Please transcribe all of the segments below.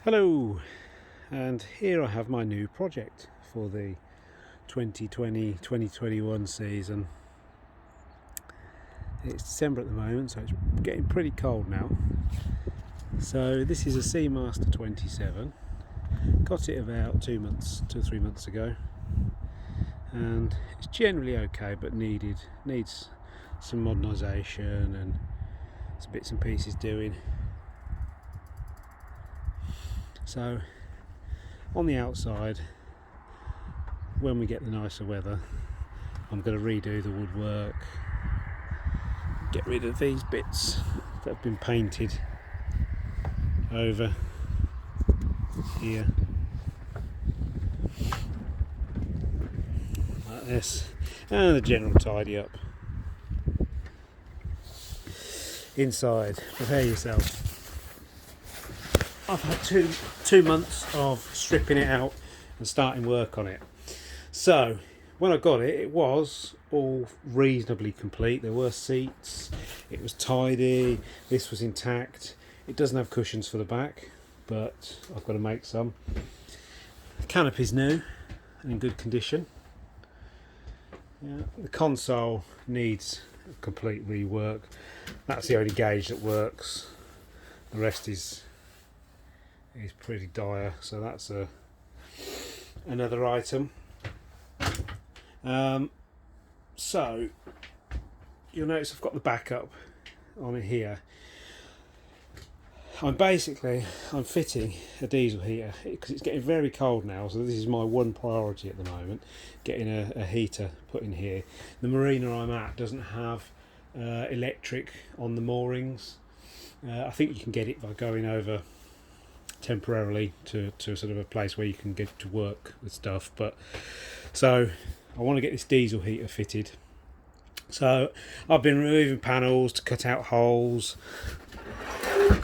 Hello, and here I have my new project for the 2020-2021 season. It's December at the moment, so it's getting pretty cold now. So this is a Seamaster 27. Got it about 2 or 3 months ago, and it's generally okay, but needs some modernisation and some bits and pieces doing. So on the outside, when we get the nicer weather, I'm going to redo the woodwork, get rid of these bits that have been painted over here like this, and a general tidy up. Inside, prepare yourself. I've had two months of stripping it out and starting work on it. So when I got it, it was all reasonably complete. There were seats, it was tidy, this was intact. It doesn't have cushions for the back, but I've got to make some. The canopy's new and in good condition. Yeah, the console needs a complete rework. That's the only gauge that works. The rest is pretty dire, so that's another item. So you'll notice I've got the backup on it here. I'm fitting a diesel heater because it's getting very cold now, so this is my one priority at the moment, getting a heater put in here. The marina I'm at doesn't have electric on the moorings. I think you can get it by going over temporarily to sort of a place where you can get to work with stuff, but so I want to get this diesel heater fitted. So I've been removing panels to cut out holes.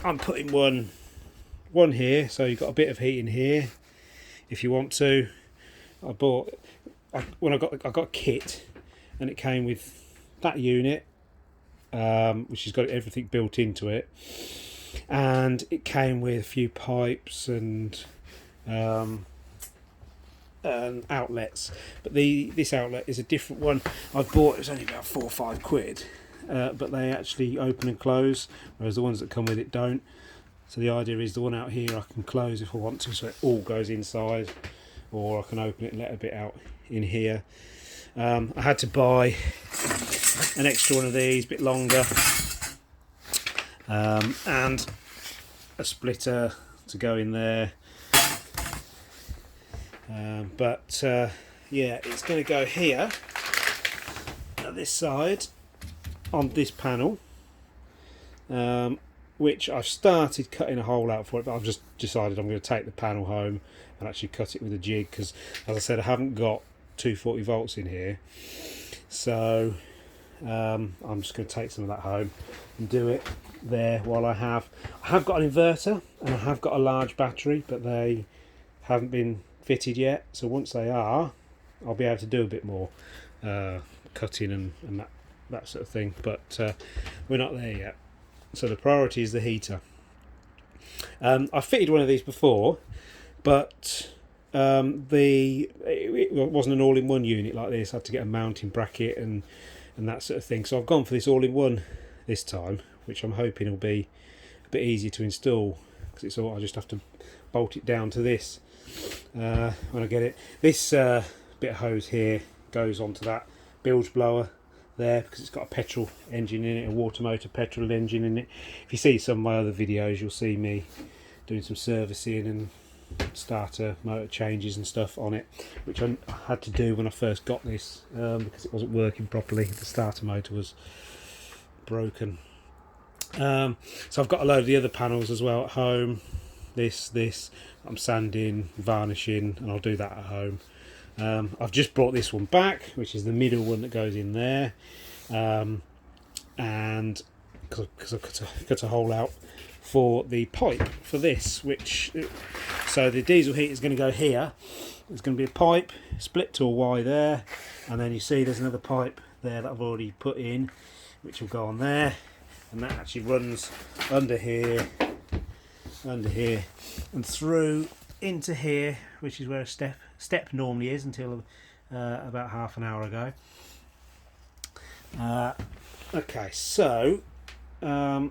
I'm putting one here, so you've got a bit of heat in here if you want to. I got a kit, and it came with that unit, which has got everything built into it, and it came with a few pipes and outlets. But this outlet is a different one. I bought it was only about £4 or £5, but they actually open and close, whereas the ones that come with it don't. So the idea is the one out here I can close if I want to, so it all goes inside, or I can open it and let a bit out in here. I had to buy an extra one of these, a bit longer, and a splitter to go in there. Yeah, it's going to go here at this side on this panel, which I've started cutting a hole out for it, but I've just decided I'm going to take the panel home and actually cut it with a jig, because as I said, I haven't got 240 volts in here, so I'm just going to take some of that home and do it there while I have got an inverter and I have got a large battery, but they haven't been fitted yet, so once they are, I'll be able to do a bit more cutting and that sort of thing, but we're not there yet. So the priority is the heater. I fitted one of these before, but it wasn't an all-in-one unit like this. I had to get a mounting bracket and that sort of thing, so I've gone for this all-in-one this time, which I'm hoping will be a bit easier to install, because it's all, I just have to bolt it down to this when I get it. This bit of hose here goes onto that bilge blower there, because it's got a petrol engine in it, a water motor petrol engine in it. If you see some of my other videos, you'll see me doing some servicing and starter motor changes and stuff on it, which I had to do when I first got this, because it wasn't working properly. The starter motor was broken. So I've got a load of the other panels as well at home. This I'm sanding, varnishing, and I'll do that at home. I've just brought this one back, which is the middle one that goes in there, and because I cut a hole out for the pipe for this, so the diesel heat is going to go here. There's going to be a pipe split to a Y there, and then you see there's another pipe there that I've already put in, which will go on there, and that actually runs under here under here and through into here, which is where a step normally is until about half an hour ago. Okay, so some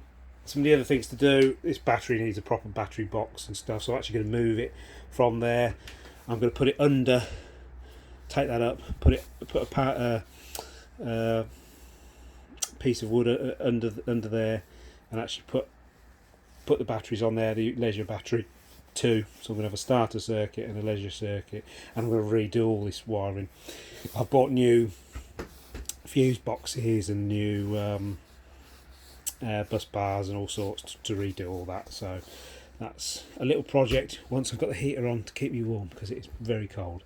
of the other things to do. This battery needs a proper battery box and stuff, so I'm actually going to move it from there. I'm going to put it under, take that up, put a piece of wood under there, and actually put the batteries on there. The leisure battery too. So I'm going to have a starter circuit and a leisure circuit, and I'm going to redo all this wiring. I bought new fuse boxes and new bus bars and all sorts to redo all that. So that's a little project once I've got the heater on to keep me warm, because it's very cold.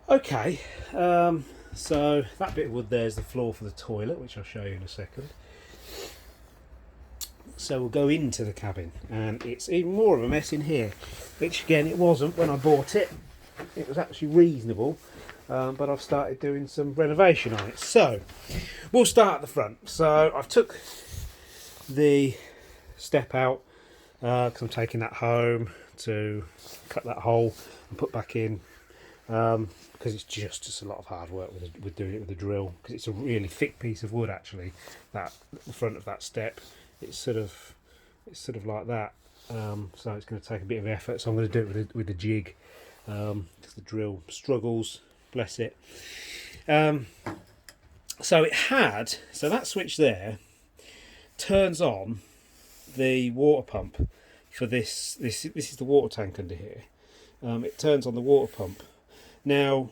Okay, so that bit of wood there is the floor for the toilet, which I'll show you in a second. So we'll go into the cabin, and it's even more of a mess in here, which again it wasn't when I bought it. It was actually reasonable, but I've started doing some renovation on it. So we'll start at the front. So I've took the step out because I'm taking that home to cut that hole and put back in, because it's just a lot of hard work with doing it with a drill, because it's a really thick piece of wood actually, that the front of that step. It's sort of like that, so it's going to take a bit of effort. So I'm going to do it with the jig, because the drill struggles, bless it. So that switch there turns on the water pump for this. This is the water tank under here. It turns on the water pump. Now,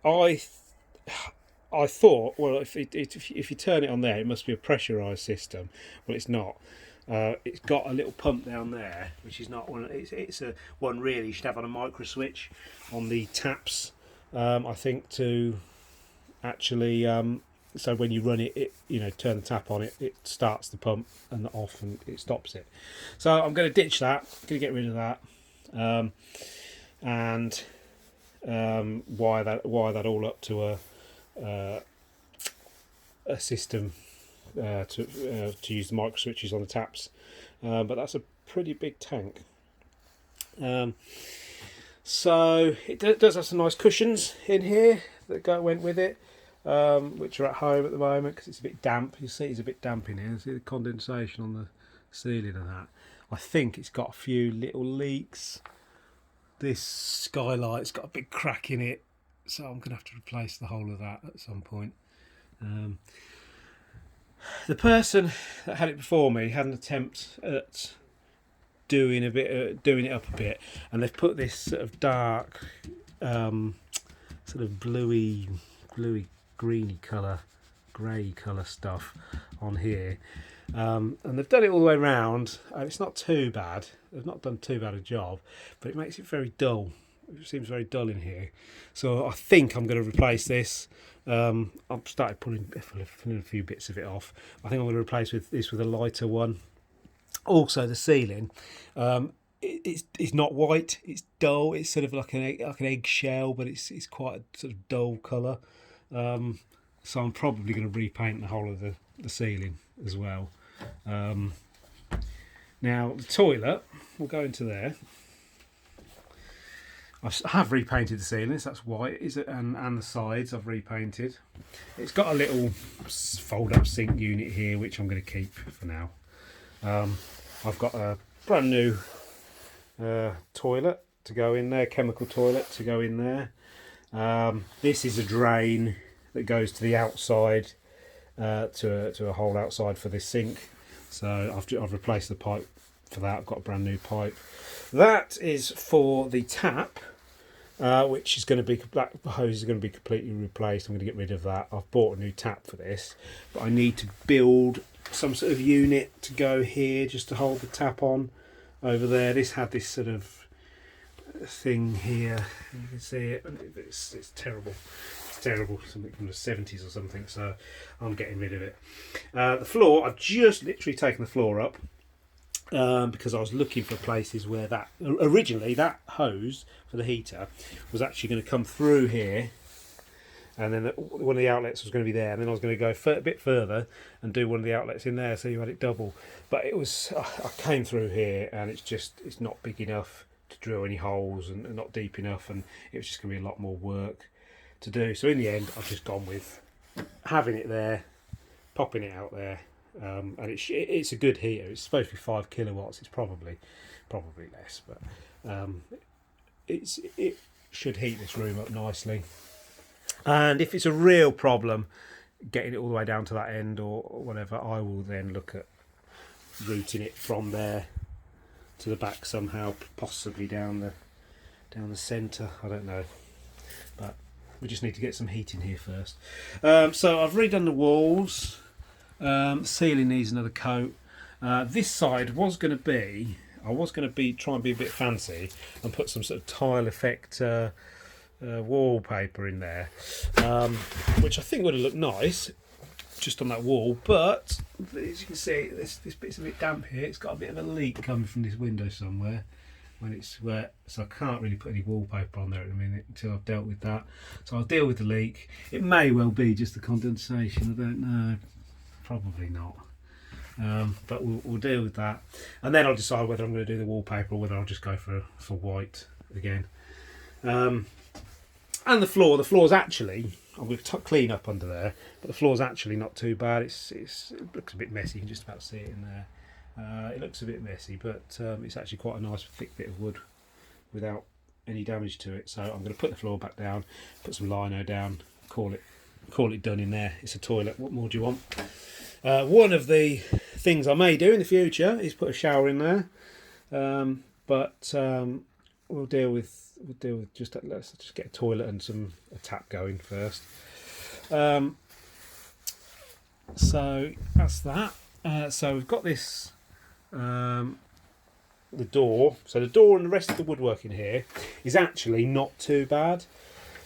I thought, well, if you turn it on there, it must be a pressurised system. Well, it's not. It's got a little pump down there, which is not one. It's a one really you should have on a micro switch on the taps. I think to actually, so when you run it, turn the tap on it, it starts the pump and off, and it stops it. So I'm going to ditch that. Going to get rid of that, and wire that all up to a system to use the micro switches on the taps, but that's a pretty big tank. So it does have some nice cushions in here that went with it, which are at home at the moment because it's a bit damp. You see it's a bit damp in here. You see the condensation on the ceiling and that. I think it's got a few little leaks. This skylight's got a big crack in it, so I'm going to have to replace the whole of that at some point. The person that had it before me had an attempt at doing it up a bit, and they've put this sort of dark, sort of bluey, greeny colour, grey colour stuff on here, and they've done it all the way around. It's not too bad. They've not done too bad a job, but it makes it very dull. It seems very dull in here, so I think I'm going to replace this. I've started pulling a few bits of it off. I think I'm going to replace this with a lighter one. Also, the ceiling, it's not white. It's dull. It's sort of like an eggshell, but it's quite a sort of dull colour. So I'm probably going to repaint the whole of the ceiling as well. Now the toilet, we'll go into there. I have repainted the ceilings, that's white, is it? And the sides I've repainted. It's got a little fold-up sink unit here, which I'm going to keep for now. I've got a brand new toilet to go in there, chemical toilet to go in there. This is a drain that goes to the outside, to a hole outside for this sink. So I've replaced the pipe for that. I've got a brand new pipe. That is for the tap. Which is going to be, that hose is going to be completely replaced. I'm going to get rid of that. I've bought a new tap for this, but I need to build some sort of unit to go here just to hold the tap on over there. This had this sort of thing here. You can see it. It's terrible. It's terrible. Something from the 70s or something. So I'm getting rid of it. The floor, I've just literally taken the floor up. Because I was looking for places where that originally that hose for the heater was actually going to come through here and then one of the outlets was going to be there, and then I was going to go a bit further and do one of the outlets in there, so you had it double. But it was, I came through here and it's not big enough to drill any holes, and not deep enough, and it was just going to be a lot more work to do. So in the end I've just gone with having it there, popping it out there, and it's a good heater. It's supposed to be 5 kilowatts. It's probably less, but it should heat this room up nicely. And if it's a real problem getting it all the way down to that end or whatever, I will then look at routing it from there to the back somehow, possibly down the centre. I don't know, but we just need to get some heat in here first. So I've redone the walls. Ceiling needs another coat. This side was going to be, try and be a bit fancy and put some sort of tile effect wallpaper in there, which I think would have looked nice just on that wall. But as you can see, this bit's a bit damp here. It's got a bit of a leak coming from this window somewhere when it's wet, so I can't really put any wallpaper on there at the minute until I've dealt with that. So I'll deal with the leak. It may well be just the condensation, I don't know, probably not. But we'll deal with that, and then I'll decide whether I'm going to do the wallpaper or whether I'll just go for white again. And the floor's actually, I'm going to clean up under there, but the floor's actually not too bad. It looks a bit messy. You can just about see it in there. It looks a bit messy, but it's actually quite a nice thick bit of wood without any damage to it. So I'm going to put the floor back down, put some lino down, call it done in there. It's a toilet. What more do you want? One of the things I may do in the future is put a shower in there, but we'll deal with just let's just get a toilet and a tap going first. So that's that. So we've got this, the door. So the door and the rest of the woodwork in here is actually not too bad.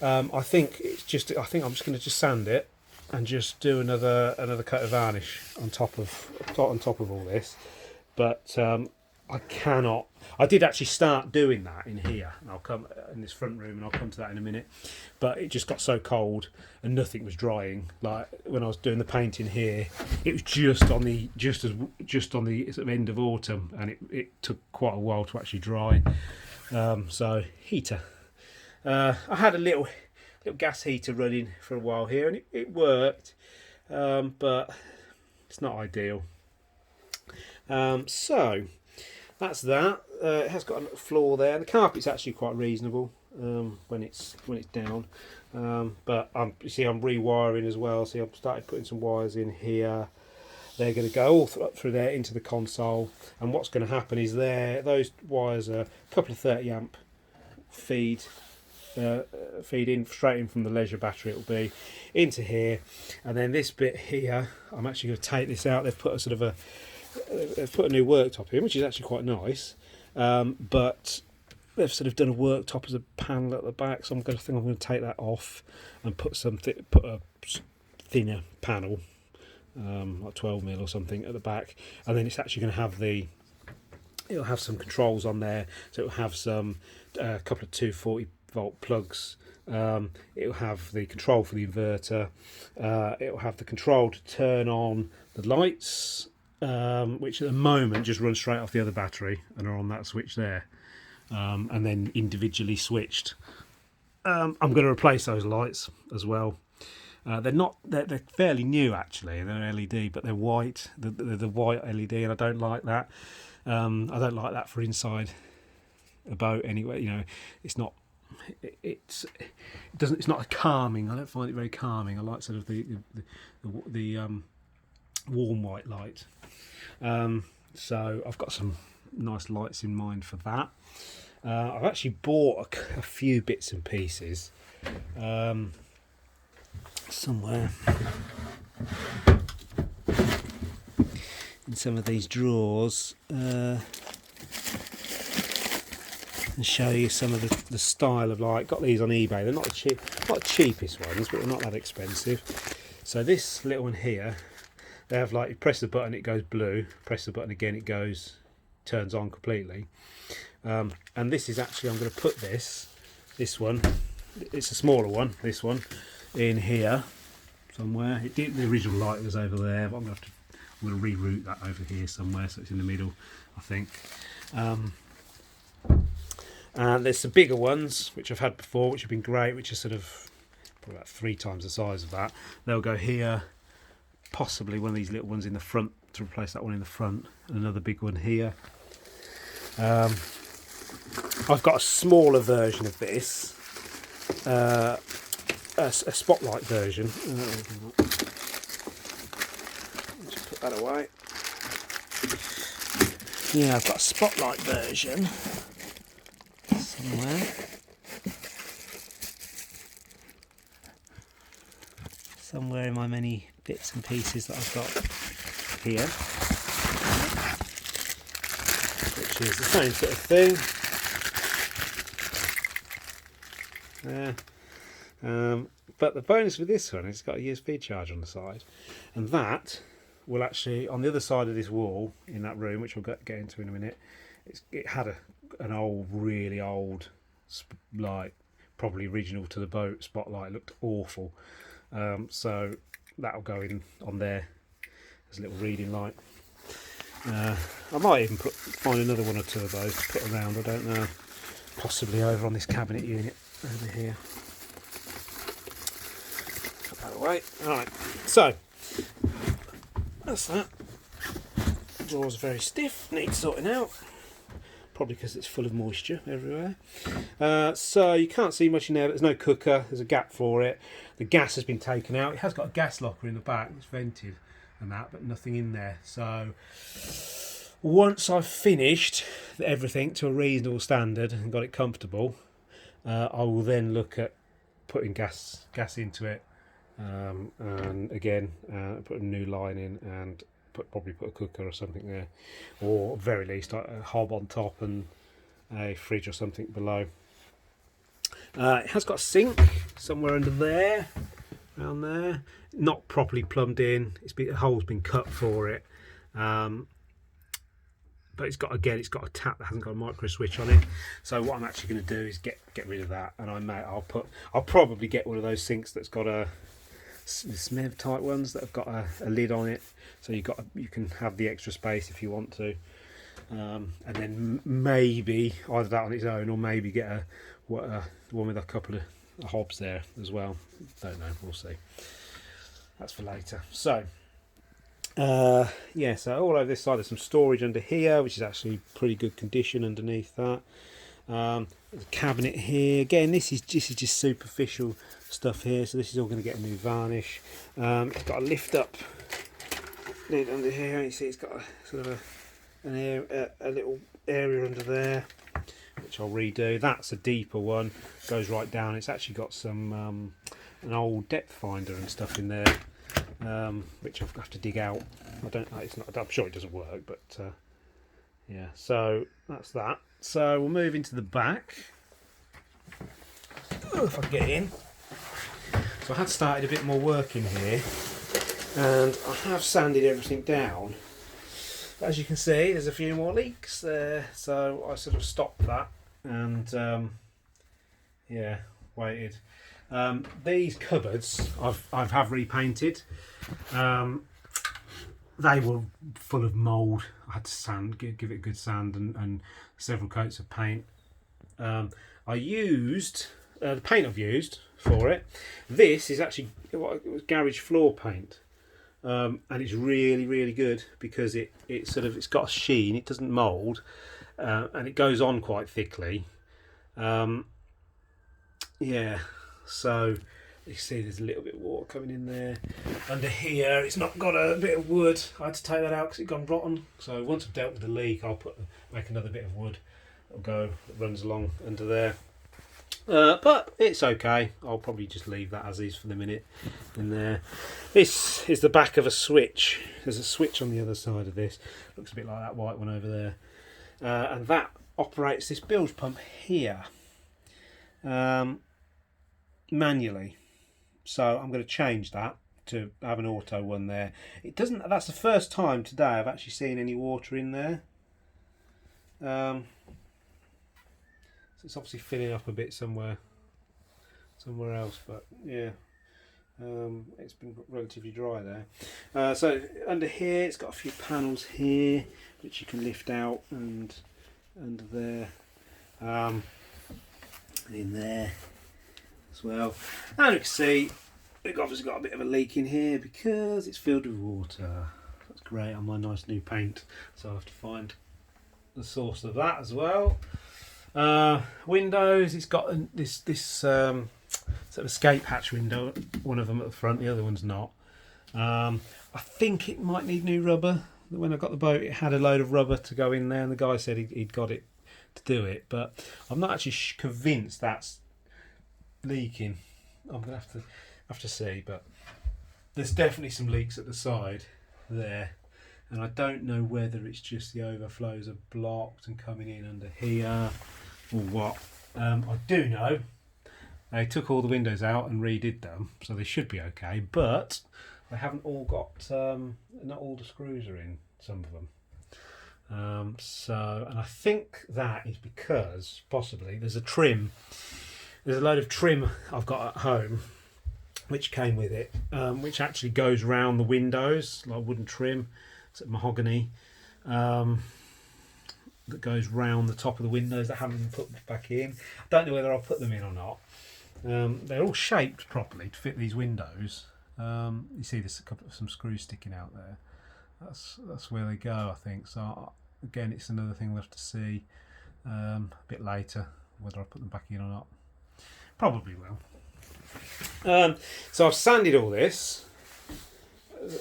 I think I'm just going to just sand it and just do another coat of varnish on top of all this. But I did actually start doing that in here, and I'll come in this front room, and I'll come to that in a minute. But it just got so cold and nothing was drying. Like when I was doing the painting here, it was just on the sort of end of autumn, and it took quite a while to actually dry. So heater. I had a little gas heater running for a while here, and it worked, but it's not ideal. So that's that. It has got a floor there. The carpet's actually quite reasonable when it's down, but I'm rewiring as well. See, I've started putting some wires in here. They're going to go all up through there into the console, and what's going to happen is those wires are a couple of 30 amp feed in straight in from the leisure battery. It'll be into here, and then this bit here, I'm actually going to take this out. They've put they've put a new worktop in, which is actually quite nice, but they've sort of done a worktop as a panel at the back, so I'm going to take that off and put a thinner panel, like 12mm or something at the back, and then it's actually going to have it'll have some controls on there. So it'll have a couple of 240 volt plugs. It'll have the control for the inverter. It'll have the control to turn on the lights, which at the moment just run straight off the other battery and are on that switch there, and then individually switched. I'm going to replace those lights as well. They're fairly new actually. They're LED, but they're white. They're the white LED, and I don't like that. I don't like that for inside a boat anyway. You know, it's not. It's not calming. I don't find it very calming. I like sort of the warm white light. So I've got some nice lights in mind for that. I've actually bought a few bits and pieces somewhere in some of these drawers, and show you some of the style of light. Got these on eBay. They're not the cheapest ones, but they're not that expensive. So this little one here, they have like, you press the button, it goes blue. Press the button again, it turns on completely. And this is actually, I'm going to put this one. It's a smaller one. This one in here somewhere. It did, the original light was over there, but I'm going to reroute that over here somewhere so it's in the middle, I think. And there's some bigger ones which I've had before, which have been great, which are sort of probably about 3 times the size of that. They'll go here, possibly one of these little ones in the front to replace that one in the front, and another big one here. I've got a smaller version of this, a spotlight version. Just put that away. Yeah, I've got a spotlight version somewhere. Somewhere in my many bits and pieces that I've got here, which is the same sort of thing. There. But the bonus with this one is it's got a USB charger on the side, and that will actually, on the other side of this wall in that room, which we'll get into in a minute, it had an old, really old, like probably original to the boat spotlight. It looked awful, so that'll go in on there as a little reading light. I might even find another one or two of those to put around, I don't know, possibly over on this cabinet unit over here. Put that away. Alright, so that's that. The door's very stiff, needs sorting out, probably because it's full of moisture everywhere. So you can't see much in there, but there's no cooker, there's a gap for it. The gas has been taken out. It has got a gas locker in the back, it's vented and that, but nothing in there. So once I've finished everything to a reasonable standard and got it comfortable, I will then look at putting gas into it, and again put a new line in, and probably put a cooker or something there, or at very least a hob on top and a fridge or something below. It has got a sink somewhere under there, around there, not properly plumbed in. A hole's been cut for it, but it's got a tap that hasn't got a micro switch on it. So what I'm actually going to do is get rid of that, and I'll probably get one of those sinks that's got the Smith type ones that have got a lid on it, so you can have the extra space if you want to, and then maybe either that on its own, or maybe get one with a couple of hobs there as well. Don't know, we'll see. That's for later. So yeah, so all over this side there's some storage under here, which is actually pretty good condition underneath that. There's a cabinet here. Again, this is just superficial stuff here, so this is all going to get a new varnish. It's got a lift up lid under here. You see it's got a sort of a little area under there, which I'll redo. That's a deeper one, goes right down. It's actually got some an old depth finder and stuff in there, which I've got to dig out. I'm sure it doesn't work, but yeah, so that's that. So we'll move into the back. If I can get in. So I had started a bit more work in here, and I have sanded everything down. But as you can see, there's a few more leaks there, so I sort of stopped that and yeah, waited. These cupboards I have repainted. They were full of mould. I had to give it a good sand and several coats of paint. I used the paint I've used for it. This is actually what it was, garage floor paint, and it's really good because it's got a sheen. It doesn't mould, and it goes on quite thickly. Yeah, so you see there's a little bit of water coming in there. Under here it's not got a bit of wood. I had to take that out because it gone rotten. So once I've dealt with the leak, I'll make another bit of wood that runs along under there. But it's okay. I'll probably just leave that as is for the minute in there. This is the back of a switch. There's a switch on the other side of this. Looks a bit like that white one over there. And that operates this bilge pump here manually. So I'm going to change that to have an auto one there. It doesn't. That's the first time today I've actually seen any water in there. So it's obviously filling up a bit somewhere else, but yeah. It's been relatively dry there. So under here it's got a few panels here which you can lift out, and under there, and in there as well. And you can see we've obviously got a bit of a leak in here because it's filled with water. That's great on my nice new paint, so I have to find the source of that as well. Windows, it's got this sort of escape hatch window, one of them at the front, the other one's not. I think it might need new rubber. When I got the boat it had a load of rubber to go in there, and the guy said he'd got it to do it, but I'm not actually convinced that's leaking. I'm gonna have to see, but there's definitely some leaks at the side there, and I don't know whether it's just the overflows are blocked and coming in under here or what. I do know they took all the windows out and redid them, so they should be okay, but they haven't all got not all the screws are in, some of them. And I think that is because possibly there's a load of trim I've got at home which came with it, which actually goes round the windows, like wooden trim, it's mahogany, that goes round the top of the windows that haven't been put back in. I don't know whether I'll put them in or not. They're all shaped properly to fit these windows. You see there's some screws sticking out there. That's where they go, I think. So again, it's another thing we'll have to see a bit later whether I put them back in or not. Probably will. So I've sanded all this,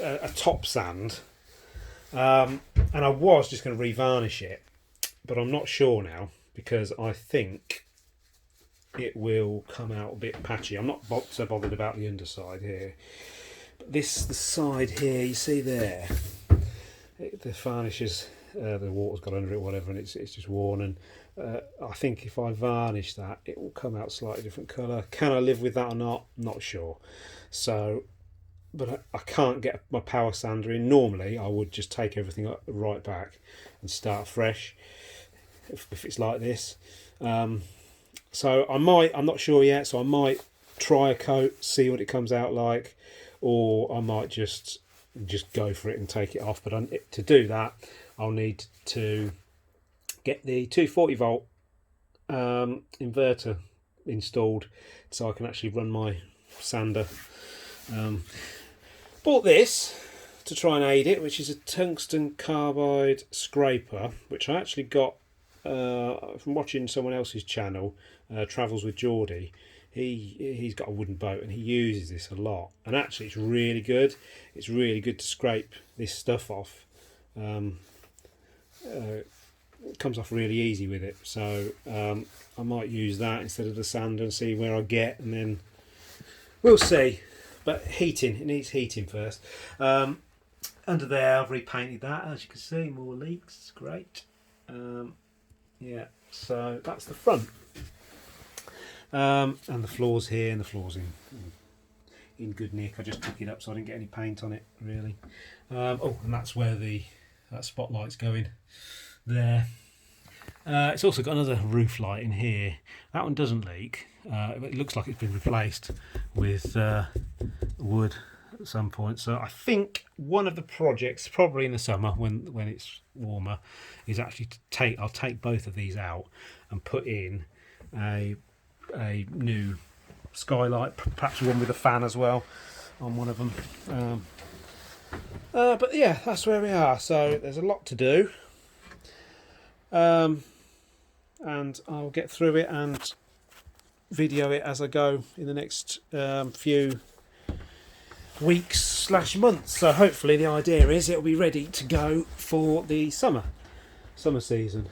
a top sand, and I was just going to revarnish it, but I'm not sure now because I think it will come out a bit patchy. I'm not so bothered about the underside here, but the side here, you see there, the varnish is the water's got under it, whatever, and it's just worn. And I think if I varnish that, it will come out slightly different colour. Can I live with that or not? Not sure. So, but I can't get my power sander in. Normally, I would just take everything right back and start fresh if it's like this. So I'm not sure yet, so I might try a coat, see what it comes out like, or I might just go for it and take it off. But to do that, I'll need to get the 240 volt inverter installed so I can actually run my sander. Bought this to try and aid it, which is a tungsten carbide scraper, which I actually got from watching someone else's channel, Travels with Geordie. He's got a wooden boat and he uses this a lot, and actually it's really good. It's really good to scrape this stuff off. It comes off really easy with it, so I might use that instead of the sander and see where I get, and then we'll see. But it needs heating first. Under there I've repainted that, as you can see, more leaks, great. Yeah, so that's the front, and the floor's here, and the floor's in good nick. I just took it up so I didn't get any paint on it really. Oh, and that's where that spotlight's going there. It's also got another roof light in here. That one doesn't leak. It looks like it's been replaced with wood at some point. So I think one of the projects, probably in the summer when it's warmer, is actually I'll take both of these out and put in a new skylight, perhaps one with a fan as well on one of them. But yeah, that's where we are. So there's a lot to do, and I'll get through it and video it as I go in the next few weeks / months. So hopefully the idea is it'll be ready to go for the summer season.